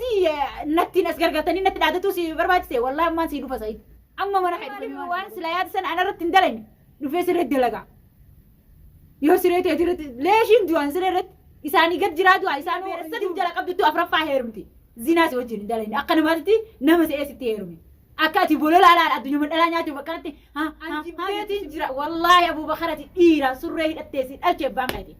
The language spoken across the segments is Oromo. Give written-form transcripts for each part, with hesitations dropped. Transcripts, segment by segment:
dhufeeti natti nas gargartanii natti dhaadatu si barbaachise wallahi ammaan si dhufa Said amma mana kan waan sila yaada san ana irratti hin dalanne dhufee siree dalagaa yoo siree ta'e irratti leeshiin du'an siree irratti isaanii gad jiraa du'a isaanii sadi jala qabdutu afraffaa heerumti zinaa si wajjin hin dalanne akka namaatti nama se'ee sitti heerumi akka ati bolola alaadha addunyaa dhalaa nyaatu bakkanatti anjibbeetiin jira wallahi Abubakarati dhiira surree hidhattee si dhalchee abbaan qayti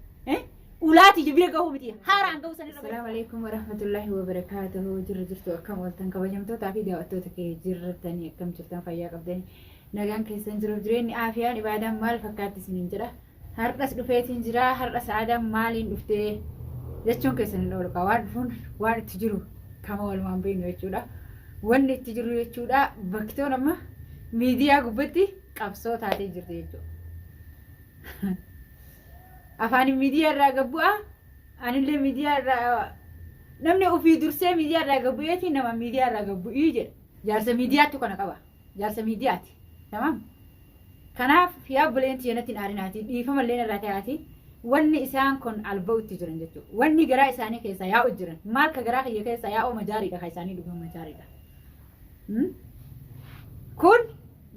ulaati jibira gahu miti haaraan gahu sanirra. Assalamu alaikum warahmatullahi wabarakatuhu. Jirtu akkam waltan kabajamtoota fi daawwattoota kee jirtanii akkam jirtan fayyaa qabdanii nagaan keessan jiru jireenyi aafiyaan ibaadaan maal fakkaatti isiniin jedha. Har'as dhufeetiin jira har'as aadaan maaliin dhuftee jechuun keessan hin oolu waan dhufuun waan itti jiru kama walumaan beeknu jechuudha. Wanni itti jiru jechuudha baktoon amma miidiyaa gubbatti qabsoo taatee jirti jechuudha. Afaan miidiyaa irraa gabbu'a anillee miidiyaa irraa namni ofii dursee miidiyaa irraa gabbu'eeti nama miidiyaa irraa gabbu'ii jedha. Jaarsa miidiyaatti kana qaba. Jaarsa miidiyaati. Tamam. Kanaaf yaa buleentii yanatti dhaarinaati dhiifama illee irraa ta'aati wanni isaan kun alba'utti jiran jechuudha. Wanni garaa isaanii keessa yaa'u jiran maal ka garaa kiyya keessa yaa'u majaariidha ka isaanii dhugamu majaariidha. Kun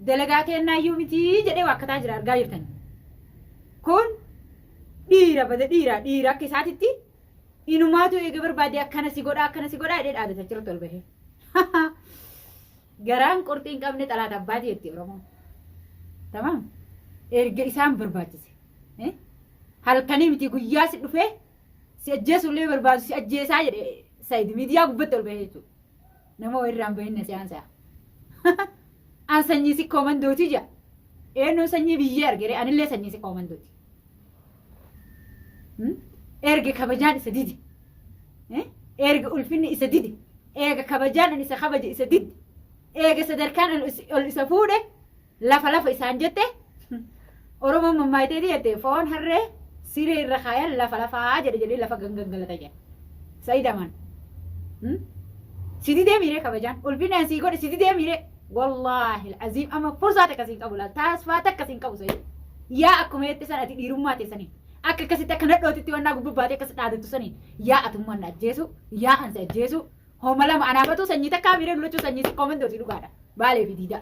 dalagaa kennaayyuu miti jedhee waakkataa jira argaa jirtan. Kun dhiira bada dhiira akka isaatitti inumaatu eega barbaade akkana si godha jedhee dhaadata jira tol bahee. Garaan qorxii hin qabne xalaata abbaati jetti Oromoon. Tamam. Erga isaan barbaachise. Halkanii miti guyyaa si dhufee si ajjeesullee barbaadu si ajjeesaa jedhee Said miidiyaa gubbatti ol bahee jechuudha. Nama irraan bahinna siyaansaa. An sanyii si koomandooti jira. Eenyuun sanyii biyyee argere anillee sanyii si koomandooti. Erga kabajaan isa didi. Erga ulfinni isa didi. Eega kabajaan isa kabaje isa didi. Eega sadarkaan ol isa fuudhe lafa isaan jette. Oromoon mammaayitee jette foon harree siree irra kaayan lafa jedhe lafa gangalata jedhe. Said Aman. Sidi deemire kabajaan ulfinni asii godhe sidi deemire wallahi alazim ama fursaata akkasiin qabu laal taasfaata akkasiin qabu Said. Yaa akkuma jette san ati dhiirummaa teessanii. Akka akkasitti akka nadhootitti wannaa gubbaa akkas dhaadatu saniin yaa atummaan ajjeesu yaa ansa ajjeesu hooma lama anaafatu sanyii takkaa miiree lulachuu sanyii si koomandooti dhugaadha baalee fi diida.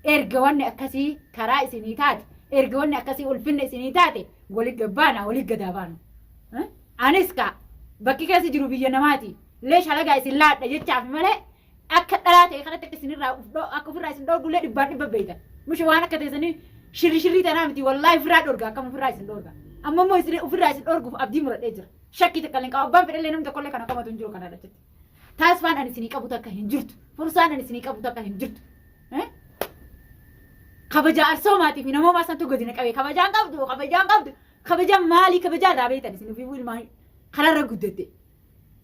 Erga wanni akkasii karaa isinii taate erga wanni akkasii ulfinna isinii taate walii gabbaana walii gadaa baanu. Anis kaa bakki keessi jiru biyya namaati illee shalagaa isin laadha jechaaf malee akka dhalaa ta'e kanatti akka isinirraa akka ofirraa isin dhoorgullee dhibbaan dhibba beeytan. Mushi waan akka teessanii shirri tanaa miti wallahi ofirraa dhoorga akkam ofirraa isin dhoorga. Amma immoo isin ofirraa isin dhoorguuf abdii muradhee jira. Shakkii takka illee qaba abbaan fedhallee namni tokkollee kana qabatu hin jiru kana jechuudha. Taasifaan ani isinii qabu takka hin jirtu. Fursaan ani isinii qabu takka hin jirtu. Kabaja arsoomaatiif namooma santu godina qabee kabajaan qabdu kabajaan maalii kabajaa irraa beektan isin ofii ilmaan kanarra guddatte.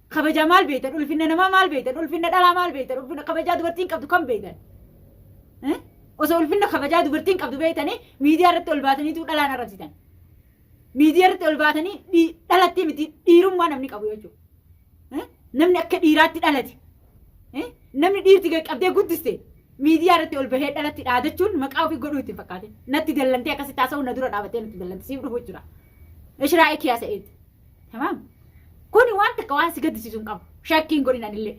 Kabaja maal beektan ulfinna namaa maal beektan ulfinna dhalaa maal beektan ulfinna kabajaa dubartiin qabdu kan beektan. Osoo ulfinna kabajaa dubartiin qabdu beektanii miidiyaa irratti ol baataniitu dhalaan arrabsitan. Miidiyaa irratti ol baatanii dhalatti miti dhiirummaa namni qabu jechuudha. Namni akka dhiiraatti dhalate. Namni dhiirti qabdee guddiste miidiyaa irratti ol bahee dhalatti dhaadachuun maqaa ofii godhuu itti fakkaate. Natti dallantee akkasitti haasa'u na dura dhaabattee natti dallante siif dhufu jechuudha. Ishraa ekiyaa sa'eeti. Tamaam. Kuni waan takka waan si gaddisiisu hin qabu. Shakkiin godhinan illee.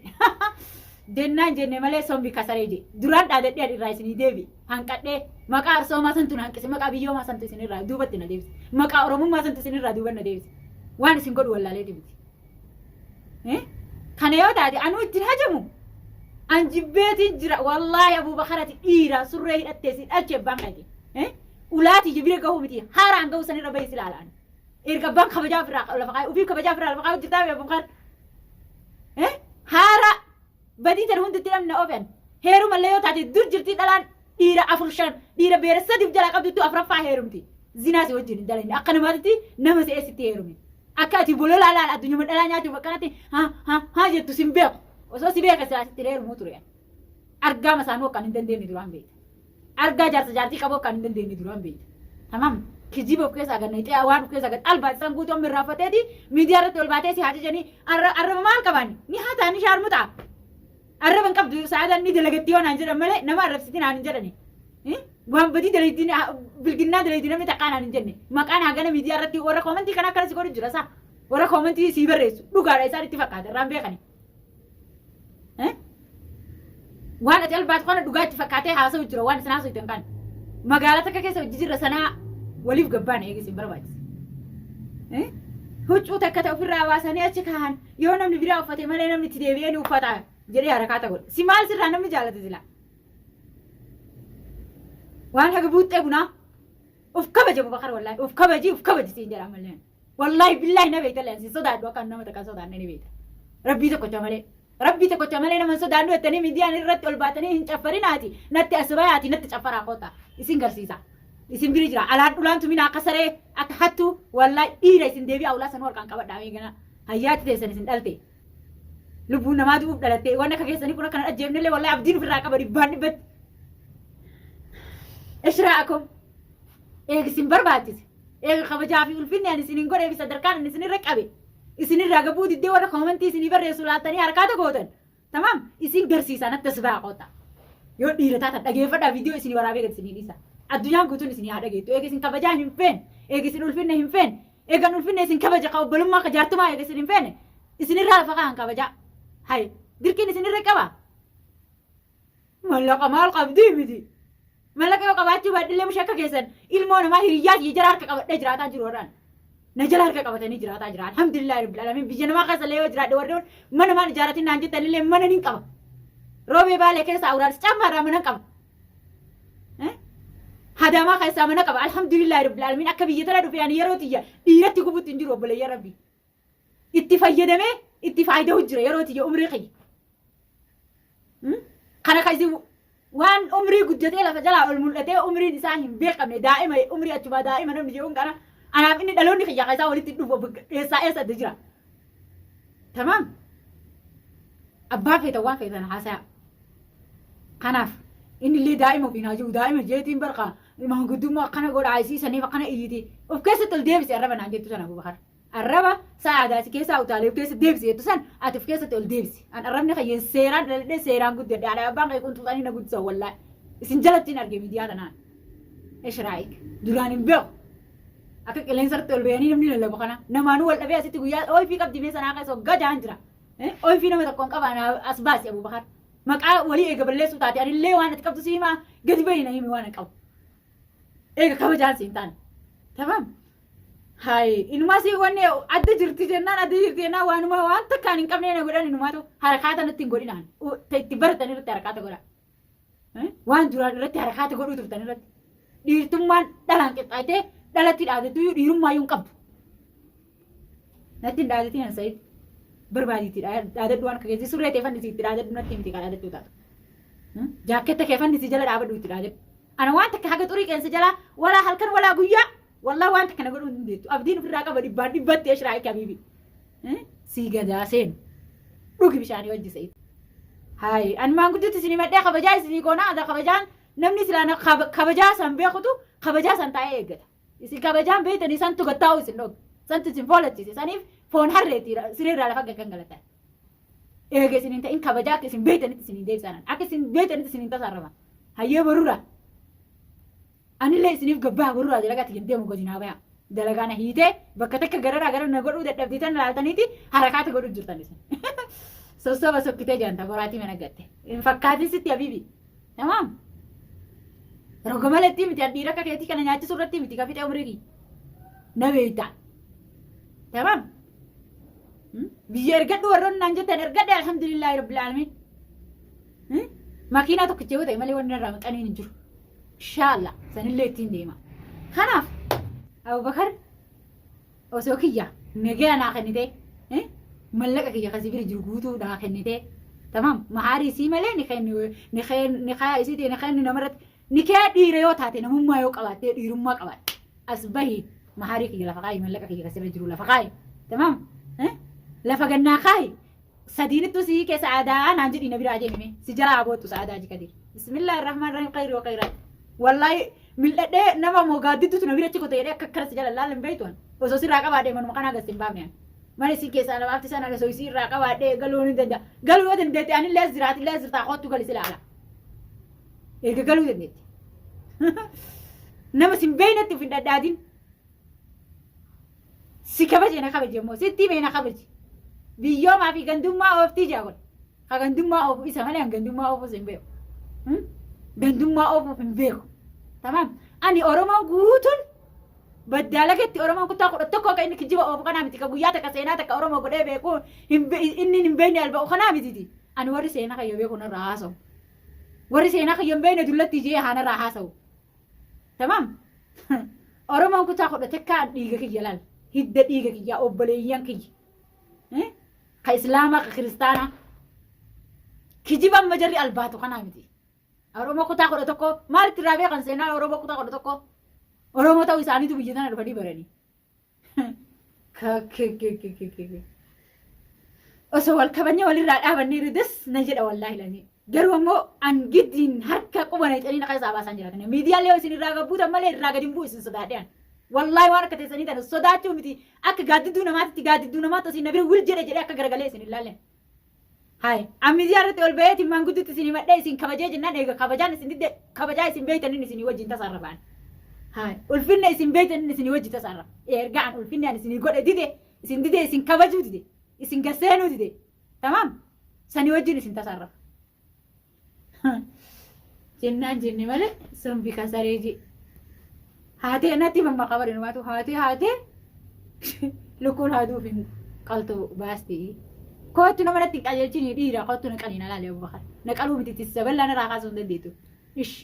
Dennaan jenne malee sombi kasaree je duraan dhaadadhee irraa isinii deebi hanqadhee maqaa arsoomaa santuun hanqise maqaa biyyoomaa santu isinirraa duubatti na deebise maqaa oromummaa santu isinirraa duuban na deebise waan isin godhu wallaalee dibiti. Kana yoo taate anuu ittiin hajamu an jibbeetiin jira wallahi Abubakarati dhiira surree hidhattee si dhalchee abbaan qayti. Ulaati jibira gahu miti haaraan gahu sanirra bahis ilaalaan. Erga abbaan kabajaaf irraa lafa kaayee ofii kabajaaf irraa lafa kaayee hojjetaa Abubakar. Haara badii tan hundi namni oofan heeruma illee yoo taate dur jirti dhalaan dhiira 4-5 dhiira beera 3 jala qabdutu afraffaa heerumti zinaa si wajjin hin dalanne akka namaatti nama se'eessitti heerumi akka ati bolola alaala addunyaa dhalaa nyaatuuf akkanatti haa jettu sin beeku osoo si beeka siyaasitti heerumuu ture argaa masaanuu akkaan hin dandeenye duraan beekta argaa jaartii qabuu akkaan hin dandeenye duraan beekta tamam kijiba of keessaa ganna ixee waan of keessaa gad albaaxisan guutuu amma irraafateeti miidiyaa irratti ol baatee si haa jajanii arraba maal qabaani ni haa ta'anii shaarmutaa. Arraban qabdu saadaan ni dalagatti yoo naan jedhan malee nama arrabsitiin naan hin jedhani. Waan badii dalagtiin bilginnaa dalagtiin namni taqqaa naan hin jenne. Maqaan hagana miidiyaa irratti warra koomantii kana akkanas godhu jira isaa. Warra koomantii sii barreessu dhugaadha isaan itti fakkaata irraan beekani. وانا تلبات وانا دقات فكاتي حاسو جرا وانا سناسو يتنقان مقالتك كيسا وجيجر سنة وليف قبان يجيسي برباجس هجو تكتا في الرواساني أشكاهن يونا من برا وفتي مالينا من تديبيني وفتاة جري حركات أقول سمال سرانا من جالة تزلا وانا هقبوت ابنا ufkabaje Abubakar wallahi ufkabaje sinjara amalleen wallahi billahi na beeta lensi sodaadhu akka nama takka sodaanne ni beeta rabbii tokkocha malee nama sodaannu ettanii miidiyaan irratti ol baatanii hin caffarinaati natti asbayaati natti caffaraa qoota isin garsiisa isin biri jira alaan dhulaantu mina akka saree akka hattu wallahi dhiira isin deebi'a ulaa san warqaan qabadhaa meegana hayyaati teessan isin dhalte lubbuun namaa du'uuf dhalatte waan akka keessanii kun akkana ajjeefnellee wallahi abdiin ofirraa qaba dhibbaan dhibbatti ishra'akum eegsiin barbaachise eega kabajaa fi ulfinni ani isiniin godhee fi sadarkaan ani isinirra qabe isinirraa gabuu diddee warra koomentii isinii barreessu laattanii harkaata gootan tamam isin garsiisan akka tasbaa qoota yoo dhiira taatan dhageeffadhaa viidiyoo isinii waraabee gad isinii dhiisa addunyaan guutuun isinii haa dhageettu eega isin kabajaa hin feene eega isin ulfinne hin feene eegan ulfinne isin kabaja ka obbolummaa ka jaartumaa eega isin hin feene isinirraa lafa kaan kabajaa hay dirqiin isinirra qaba mallaqa maal qabdii miti mallaqa yoo qabaachuu baadhillee mushakka keessan ilmoo namaa hiriyaa fi jara harka qabadhee jiraataa jiru warraan na jala harka qabatanii jiraataa jira alhamdulillah rabbil alamin biyya namaa keessa illee yoo jiraadhe warreen mana maan ijaaratiin naan jettan illee mana nin qaba roobee baalee keessa awuraalis cammaarraa mana qaba hadamaa keessaa mana qaba alhamdulillah rabbil alamin akka biyya tana dhufe ani yeroo tiyya dhiiratti gubutti hin jiru obboleeyya rabbi itti fayyadamee itti faayidaa jira yeroo tiyya umrii qiyya kana kasi waan umrii guddatee lafa jalaa ol mul'atee umriin isaa hin beekamne daa'ima umrii achuma daa'ima namni jedhuun kana anaaf inni dhaloonni kiyya keessaa walitti dhufu eessatti jira tamam abbaa feetan waan feetan haasa'a kanaaf inni illee daa'ima ofiin haa jiru daa'ima jeetiin barqa maanguddummaa akkana godhaa isiisaniif akkana iyyiti of keessatti ol deebise arraba naan jettu sana Abubakar arraba sa'aadaasi keessaa utaalee of keessa deebise jettu san ati of keessatti ol deebise an arrabni kayyeen seeraan dhaladhee seeraan guddadhe haadha abbaan kee kun tuuxanii na guddisan wallaahi isin jalattiin arge miidiyaa tanaan ishraa'ik duraan hin beeku akka qilleensatti ol beeyanii namni lallabu kana namaanuu wal dhabee asitti guyyaa ooyifii qabdi mee sanaa keessa waggaa jahan jira ooyifii nama tokkoon qabaan as baasi Abubakar maqaa walii eega balleessuu taate anillee waan ati qabdu siimaa gadi bahina himi waan qabu eega kabajaan siin taane tamam hay inumaa sii wanne adda jirti jennaan waanuma waan takkaan hin qabnee na godhan inumaatu harakaata natti hin godhinaan itti baratan irratti harakaata godha waan duraan irratti harakaata godhuu turtan irratti dhiirtummaan dhalaan qixxaatee dhalatti dhaadattu dhiirummaa yoo hin qabdu natti hin dhaadatiin an sa'id barbaadiitti dhaadadhu waan kakeessi surree ta'e fannisi itti dhaadadhu natti miti dhaadadhu taatu jaakketta kee fannisi jala dhaabadhu itti dhaadadhu ana waan takka haga xurii qeensa jalaa walaa halkan walaa guyyaa wallah waan takka na godhuu hin dandeettu abdiin ofirraa qaba dhibbaan dhibbatti ishraa kabiibi sii gadaa seenu dhugi bishaanii wajji sa'id hay an maanguddutti isinii madhee kabajaa isinii goonaa ada kabajaan namni silaana kabajaa san beekutu kabajaa san taa'ee eeggata isin kabajaan beeytanii santu gattaa'u isin dhogu santu isin foolachiise saniif foon harreeti sireerraa lafa gangalatan eega isin hin ta'in kabajaa akka isin beeytanitti isin deebisanan akka isin beeytanitti isin tasarrama hayyee barura anillee isiniif gabbaa barura dalagaa tiyyan deemu godinaa baya dalagaa na hiitee bakka takka gararaa gara na godhuu dadhabdiitan laaltaniiti harakaata godhuu jirtan isin sossoba sokkitee jiranta boraatii mana gatte hin fakkaatin sitti habiibi tamaam roga malettii miti dhiira akka keetii kana nyaachisuu irratti miti ka fixee umrii na beeyta tamam biyya ergadhu warroon naan jettan ergadhe alhamdulillahi rabbil alamin makiinaa tokkicha yoo ta'e malee wanni irraa maqaniin hin jiru inshallah sanillee ittiin deema kanaaf Abubakar osoo kiyya nagaa naa kennite mallaqa kiyya kasii bira jiru guutuu naa kennite tamam mahaarii sii malee ni kaya isiiti ni kenni namarratti ni kee dhiira yoo taate namummaa yoo qabaatte dhiirummaa qabaatte as bahi mahaarii kiyya lafa kaayi mallaqa kiyya kasii bira jiru lafa kaayi tamam lafa gannaa kaayi sadiinittu sii keessa aadaa naan jedhi na biraa deemime si jalaa aboottu sa'aadaa jikadir bismillaahi irrahmaan irrahiim khayri wa khayraat wallahi mil'adhee nama moo gaaddiddutu na bira achi kotee akka akkana si jala laalan beeytuan osoo sirraa qabaadhee manuma kanaa gasti hin baafne mana isii keessaa namaafti sana osoo isii irraa qabaadhee galuu ni danda'a galuu yoo dandeette ani illee ziraati illee zirtaa kottu gali si laala eega galuu dandeetti nama sin beeynetti ufin dhadhaadin si kabaje na kabaje immoo sitti mee na kabaje biyyoomaa fi gandummaa ooftii jaagon gandummaa oofu isa malee gandummaa oofu sin beeku. Gandummaa oofu hin beeku. Tamam. Ani Oromoo guutuun baddaalakatti Oromoon kutaa kudha tokko akka inni kijiba oofu kanaa miti ka guyyaa takka seenaa takka Oromoo godhee beeku inni hin beekne alba'u kanaa miti. Ani warri seenaa kayyoo beeku narraa haasa'u. Warri seenaa kayyoo hin beekne dullatti ijee haanarraa haasa'u. Tamam. Oromoon kutaa kudha takkaan dhiiga kiyya laal. Hidda dhiiga kiyya obboleeyyan kiyya. Ka Islaamaa ka Kiristaanaa. Kijiba amma jarri albaatu kanaa miti. Oromoo kutaa kudha tokko maalitti irraa beekan seenaa Oromoo kutaa kudha tokko. Oromoo ta'uu isaaniitu biyya tana dhufanii baranii. Osoo wal kabanya walirraa dhaabannee ridas na jedha wallaahi lanii. Garuu ammoo an giddiin harka qubana hidhanii naqa isaa baasan jiraatan. Miidiyaalee isin irraa gabbuutan malee irraa gadi hin bu'u isin sodaadhaan. Wallaahi waan akka teessanii tan sodaachuu miti akka gaaddidduu namaatti isin nabira wil jedhe akka garagalee isin ilaallen. Hai, miidiyaa irratti ol baheetiin maangudduutti isin himadhee isin kabajee jennaan eega kabajaan isin didde kabajaa isin beeytan inni isin wajjin tasaarra ba'an. Hai, ulfinne isin beeytan inni isin wajjin tasaarra. Ergaan ulfinne an isin godhe dide isin kabajuu dide isin gasseenuu dide. Tamam? Sani wajjin isin tasaarra. Jennaan jenni malee sombi kasareeji. Haatee natti mamma qabarin waatu haatee lukkuun haaduuf hin qaltu baasti. Kootu nama natti qajeelchini dhiira kootu na qalina laalee Abubakar. Na qaluu miti tissa bal'aa na raakaasuu hin dandeettu. Ish.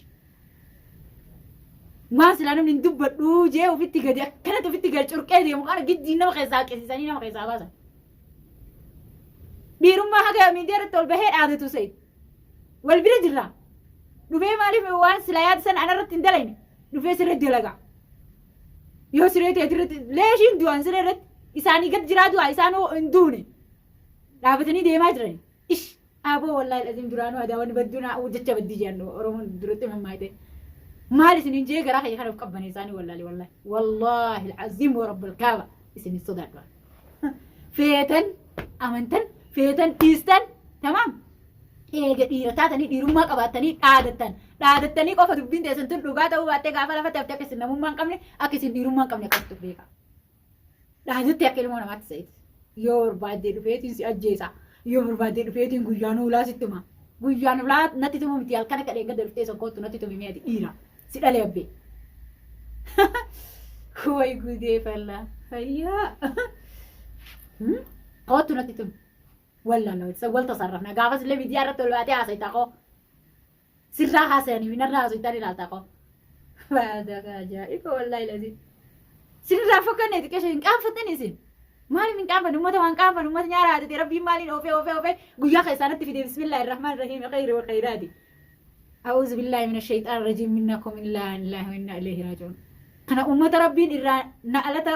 Maan silaa namni hin dubbadhu jee ofitti gadi akkanatti ofitti gadi curqee deemu kana giddii nama keessaa qeessisanii nama keessaa baasan. Dhiirummaa haga miidiyaa irratti ol bahee dhaadatu sa'id. Wal bira jirra. Dhufee maaliif waan silaa yaada sana anarratti hin dalayne dhufee siree dalagaa. Yoo siree ta'e irratti leeshiin du'an siree irratti isaanii gad jiraa du'aa isaan hin duune. Dhaabatanii deemaa jiran. Ish aboo wallaahi dhasiin duraanuu aadaa wanni badduunaa jecha baddii jennu Oromoon duratti mammaayite. Maal isiniin jee garaa kayya kanaaf qabban isaanii wallaahi alcaziim wa rabbal kaaba isinin sodaadha. Feetan amantan feetan dhiistan tamam. Eega dhiira taatanii dhiirummaa qabaatanii dhaadattanii qofa dubbiin teessan tun dhugaa ta'uu baattee gaafa lafa taftee akka isin namummaa hin qabne akka isin dhiirummaa hin qabne qabtu beeka. Dhaadatti akka ilmoo namaatti sa'iti. Yoo barbaaddee dhufeetiin si ajjeesa. Yoo barbaaddee dhufeetiin guyyaan ulaa sitti hima. Guyyaan ulaa natti tumu miti halkan akka dheeggadda dhuftee sokkootu natti tumi mi'aati dhiira. Si dhalee abbee. Way gudee fallaa. Fayyaa. Kootu natti tumi. Wallaahi wal tasarrafna gaafas illee miidiyaa irratti ol baatee haasa'ita koo. Sirraa haasa'anii minarraa haasa'itanii ilaalta koo. Baadaka ajaa'iba wallaahi lazi. Sirraa fakkanneeti qeesha hin qaanfattanii isin. Maaliif hin qaanfanne uummata waan qaanfanne uummata nyaara haatete rabbiin maaliin oofee guyyaa keessanatti fide bismillaahi irrahmaan irrahiim khayri wal khayraati. A'uuzu billaahi mina shayxaan rajiim minnakum illaahi wa innaa ilayhi raaji'uun. Kana uummata rabbiin irraa na'alata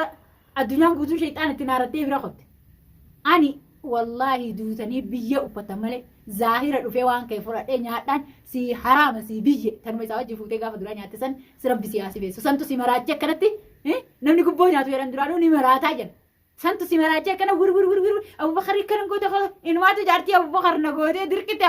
addunyaan guutuun shayxaan itti naarattee bira qotte. Ani wallaahi duutanii biyya uffatan malee zaahira dhufee waan ka'e fudhadhee nyaadhaan si haraama si biyye tanuma isaa wajjin fuutee gaafa duraa nyaatte san si rabbi siyaasi beessu santu si maraachee akkanatti namni gubboo nyaatu jedhan duraanuu ni maraataa jedha. Santu si maraachee akkana wir Abubakar akkana goote inumaatu jaartii Abubakar na goote dirqitte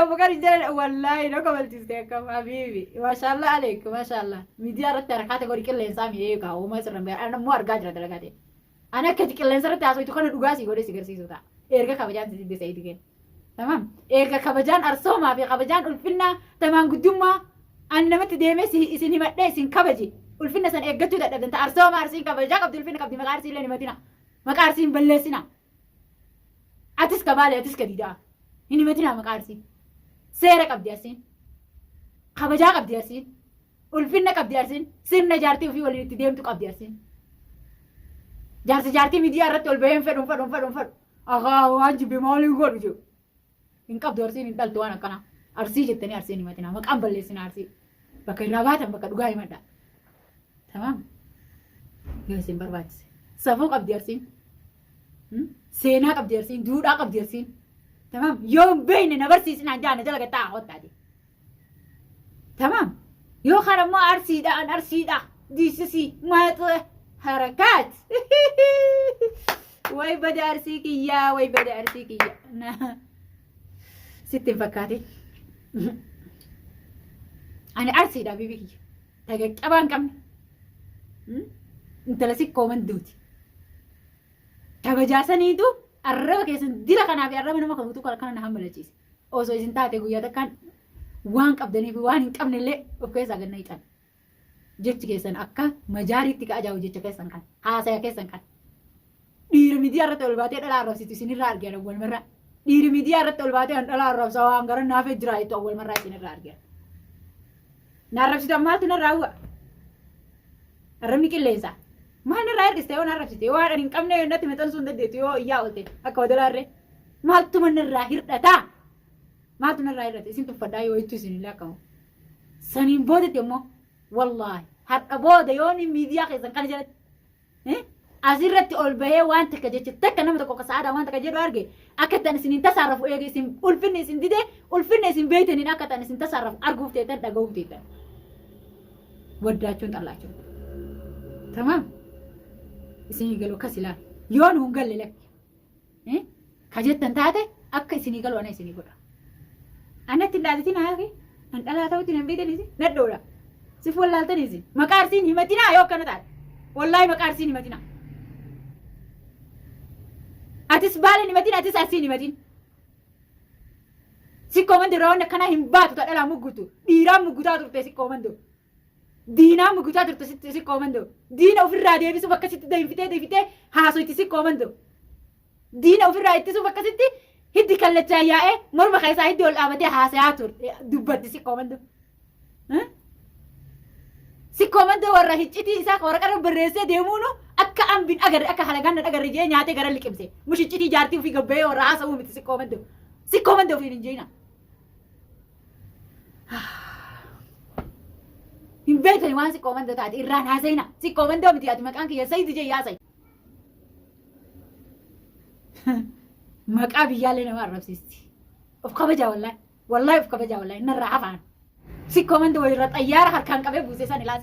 Abubakar jedhan wallaahi na kabalchiste akkam habiibi maashaallah aleekum maashaallah miidiyaa irratti harkaate godhi qilleensaa mi'ee kaa uumaa sirran beekan ammoo argaa jira dalagaate. Ana akkati qilleensa irratti haasawaitu kana dhugaa si godhe si garsiisu ta'a. Erga kabajaan si sidde sa'iiti kenna. Tamam. Erga kabajaan arsoomaa fi kabajaan ulfinnaa tamaan guddummaa ani namatti deemee isin himadhee isin kabaje. Ulfinna san eeggachuu dadhabdan ta'a arsooma arsiin kabajaa qabdi ulfinna qabdi maqaa arsiin illee himatina. Maqaa arsiin balleessina. Atis kabaale atis gadiidhaa. Hin himatina maqaa arsiin. Seera qabdi arsiin. Kabajaa qabdi arsiin. Ulfinna qabdi arsiin. Sirna jaartii ofii waliin itti deemtu qabdi arsiin. Jaartii miidiyaa irratti ol baheen fedhuun. Agaa waan jibbe maaliin godhu jiru. Hin qabdu arsiin hin dhaltu waan akkanaa. Arsii jettanii arsiin himatina. Maqaan balleessina arsii. Bakka irraa baatan bakka dhugaa himadha. Tamam. Yoo isin barbaachise. Safuu qabdi arsiin. Seenaa qabdi arsiin. Duudhaa qabdi arsiin. Tamam. Yoo hin beekne na barsiisinaan jaana jala gattaa hottaati. Tamam. Yoo kana immoo arsiidha. Diisisii maaxoo. Harakat. Way bada arsii kiyyaa. Sitti hin fakkaate. Ani arsiidha bibi kiyya. Tagaqqabaa hin qabne. Intala sikkoo manduuti. Kabajaasaniitu arraba keessan dila kanaa fi arraba nama kamutu kana na hammalachiisa osoo isin taate guyyaa takkaan waan qabdanii fi waan hin qabnellee of keessaa ganna hiixan jechi keessan akka majaariitti ka'ajaa'u jecha keessan kan haasaya keessan kan dhiira miidiyaa irratti ol baatee dhalaa arrabsitu isinirraa argeera walmarraa dhiiri miidiyaa irratti ol baatee dhalaa arrabsa waan gara naafee jira jettu walmarraa isinirraa argeera na arrabsitu maaltu narraa hu'a arrabni qilleensaa maal irraa hir'iste yoo arrabsite waan ani hin qabne natti maxxansuu hin dandeettu yoo iyyaa oolte akka wadalaarree maaltu manarraa hir'ataa maaltu narraa hir'ate isin tuffadhaa yoo ittu isinillee akkamu saniin boodatti immoo wallaahi har'a booda yoo ni miidiyaa keessan kana jalatti asirratti ol bahee waan takka jecha takka nama tokko kasaadaa waan takka jedhu arge akka tan isiniin tasaarrafu eege isin ulfinni isin dide ulfinni isin beeytaniin akka tan isin tasaarrafu arguuf teetan dhaga'uuf teetan waddaachuun xallaachuun tamaam isinii galu akkas ilaal yoo nu hin galle lakki ka jettan taate akka isinii galu ana isinii godha anatti hin dhaadatin haafi an dhalaa ta'utti nan beetanisi nadhoodha sif wallaaltanisi maqaarsiin himatinaa yoo akkana taate wallaahi maqaarsiin himatinaa atis baaleen himatin atis asiin himatin sikkoo mande raawwanni akkanaa hin baatu ta dhalaa muggutu dhiiraan muggutaa turte sikkoo mando diinaa muggutaa turte sikkoo mando diina ofirraa deebisuuf akkasitti deebifitee haasoyti sikkoo mando diina ofirraa ittisuuf akkasitti hiddi kallachaa yaa'ee morma keessaa hiddi ol dhaabatee haasayaa turte dubbatti sikkoo mando sikkoo mando warra hiccitii isaa waraqarra barreessee deemuunu akka ambin agarre akka halagaan agarre jee nyaatee gara liqimse mushiccitii jaartii ofii gabbee warra haasa'uu miti sikkoo mando ofiin hin jeena hin beekani waan sikkoo mando taate irraan haasa'ina sikkoo mando miti ati maqaan kiyya sayiti jee yaasa'i maqaa biyyaallee nama arrabsiisti of kabajaa wallaahi of kabajaa wallaahi narraa hafaan sikkoo mando irra xayyaara harkaan qabee buusee san ilaa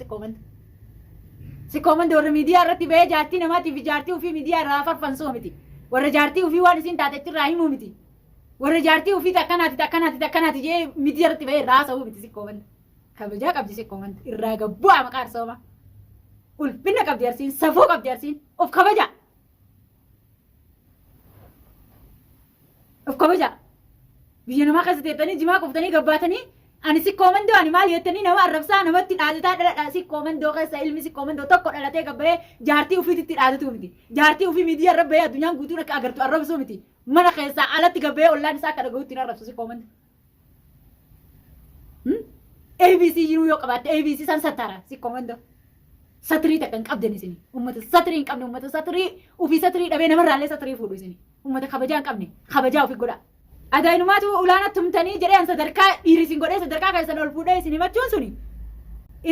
sikkoo mando warra miidiyaa irratti bahee jaartii namaatiif jaartii ofii miidiyaa irraa farfansoo miti warra jaartii ofii waan isin taatetti irraa himuu miti warra jaartii ofii takkanaati jee miidiyaa irratti bahee irraa haasa'uu miti sikkoo mando kabajaa qabdi sikkoo mando irraa gabbu'aa maqaa arsooma ulfinna qabdi arsiin safuu qabdi arsiin of kabajaa of kabajaa biyya namaa keessa teettanii jimaa qoftanii gabbaatanii ani sikkoo mandoo ani maal jettanii nama arrabsaa namatti dhaadataa dhaladhaa sikkoo mandoo keessa ilmi sikkoo mandoo tokko dhalatee gabbahee jaartii ofiitti dhaadatu miti jaartii ofii miidiyaa irra bahee addunyaan guutuun akka agartu arrabsuu miti mana keessaa alatti gabbahee ollaan isaa akka dhagahutti arrabsu sikkoo mandoo ABC jiruu yoo qabaatte ABC san sattara sikkoo mandoo satirii takka hin qabdan isini ummata satirii hin qabne ummata satirii ofii satirii dhabee namarraallee satirii fuudhu isini ummata kabajaa hin qabne kabajaa ofii godha adaayinumaatu ulaana tumtanii jedhee an sadarkaa dhiirisin godhee sadarkaa keessan ol fuudhee isin himachuun suni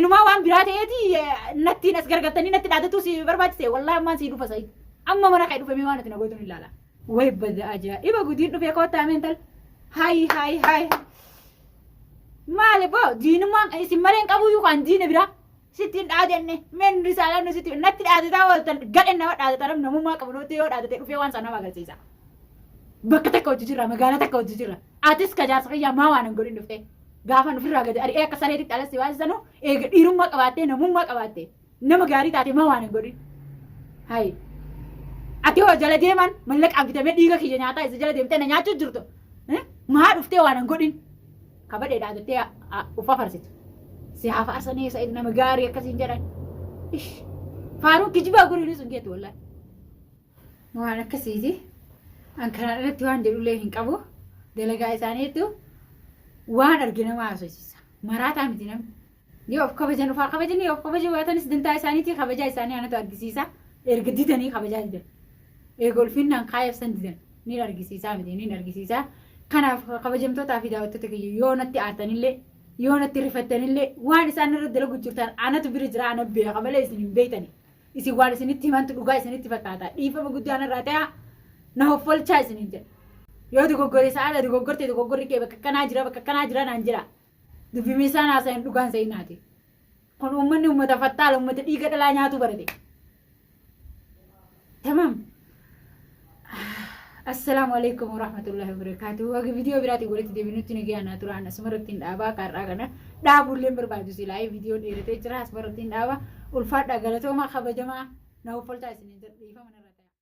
inumaa waan biraa ta'eeti nattiin as gargartanii natti dhaadatuu si barbaachise wallaahi ammaan sii dhufa sa'i amma mana kee dhufamee waan ati na gootuun ilaala way bada ajaa'iba gudiin dhufee koottaa meental hayi maali boo diinummaan isin maleen qabuyyuu kan diina biraa sittiin dhaadenne meen risaalaan nu sitti natti dhaadataa ooltan gadhen nama dhaadatan namummaa qabu nuti yoo dhaadate dhufee waan sana nama agarsiisa bakka takka hojii jirra magaalaa takka hojii jirra atis ka jaarsa fayyaa maa waan hin godhin dhufte gaafa ofirraa gadi ari'ee akka sareetitti alas waasisanu eega dhiirummaa qabaattee namummaa qabaattee nama gaarii taate maa waan hin godhin hayi ati hoo jala deeman mallaqaan bitamee dhiiga kiyya nyaataa isa jala deemtee na nyaachuu jirtu maa dhuftee waan hin godhin kabadhee dhaadattee uffa farsitu si haa faarsanii isa nama gaarii akkasiin jedhan faaruun kijibaa guriin sun geetu wallaahi waan akkasiiti an kana irratti waan jedhullee hin qabu dalagaa isaaniitu waan arge nama haasofsiisa maraataa miti namni yoo of kabajan ufaa kabajanii of kabajan waatanis dantaa isaaniitii kabajaa isaanii anatu argisiisa erga didanii kabajaa didan eega ulfinnaan kaayefsan didan ni argisiisaa miti ni argisiisaa kanaaf kabajamtootaa fi daawwattoota kiyya yoo natti aartanillee yoo natti rifattanillee waan isaan irra dalagu jirtan anatu bira jira ana beeka malee isin hin beektani isin waan isinitti himantu dhugaa isinitti fakkaata dhiifama guddaan irraa ta'aa na hoffolchaa isiniin jedha yoo dogoggore sa'aadha dogoggortee dogoggorri kee bakka akkanaa jira naan jira dubbii isaan haasa'an dhugaan sa'inaati kun uummanni uummata fattaala uummata dhiiga dhalaa nyaatu barate tamam assalaamu alaikum warahmatullahi wabarakatuh wagi viidiyoo biraatiin walitti deebinutti nagayaan naa turaan asumarratti hin dhaabaa kaarraa kana dhaabulleen barbaadu silaa viidiyoon dheeratee jira asumarratti hin dhaaba ulfaadha galatoomaa kabajamaa na hoffolchaa isiniin jedha dhiifama